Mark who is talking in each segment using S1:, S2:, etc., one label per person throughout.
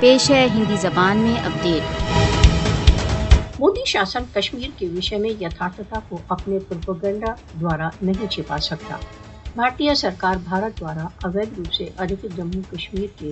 S1: پیش ہے ہندی زبان میں اپڈیٹ۔
S2: مودی شاسن کشمیر کے وشے میں یتھارتھتا کو اپنے پروپیگنڈا دوارا نہیں چھپا سکتا۔ بھارتیہ سرکار بھارت دوارا اویدھ روپ سے ادھکت جموں کشمیر کے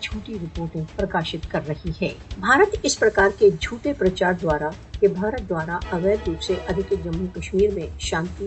S2: جھوٹی رپورٹیں پرکاشت کر رہی ہے۔ بھارت اس پرکار کے جھوٹے پرچار دوارا کہ بھارت دوارا اویدھ روپ سے ادھکت جموں کشمیر میں شانتی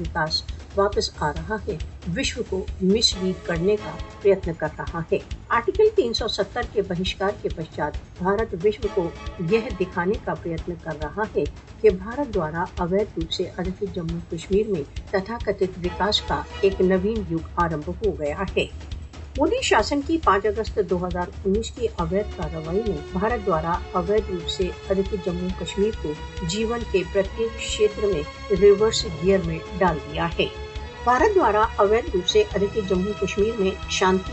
S2: وکاس واپس آ رہا ہے، وشو کو مس لیڈ کرنے کا پریتن کر رہا ہے۔ آرٹیکل 370 کے بہشکار کے پشچات بھارت وشو کو یہ دکھانے کا پریتن کر رہا ہے کہ بھارت دوارا اویدھ روپ سے ادھکت جموں کشمیر میں تتھا کتھت وکاس کا ایک نوین یگ آرمبھ ہو گیا ہے۔ مودی شاسن کی 5 اگست 2019 کی اویدھ کارروائی نے بھارت دوارا اویدھ روپ سے ادھکت جموں کشمیر کو جیون کے پرتیک کھیتر میں ریورس گیئر میں ڈال دیا ہے۔ بھارت دوارا اویدھ روپ سے ادھکت جموں کشمیر میں شانتی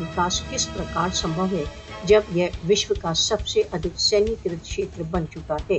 S2: وکاس کس پرکار سمبھو ہے جب یہ وشو کا سب سے ادھک سینیکرت کھیتر بن چکا ہے۔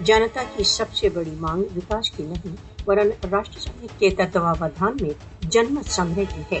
S2: جنتا کی سب سے بڑی مانگ وکاس کی نہیں ورن راشٹر سنگھ کے تتواودھان میں جنمت سنگرہ کی ہے۔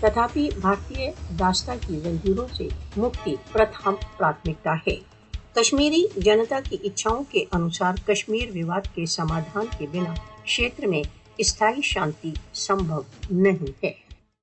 S2: تتھاپی بھارتیہ داستہ کی زنجیروں سے مکتی پرتھم پراتمکتا ہے۔ کشمیری جنتا کی اچھاؤں کے انوسار کشمیر وواد کے سمادھان کے بنا کھیتر میں استھائی شانتی سمبھو نہیں ہے۔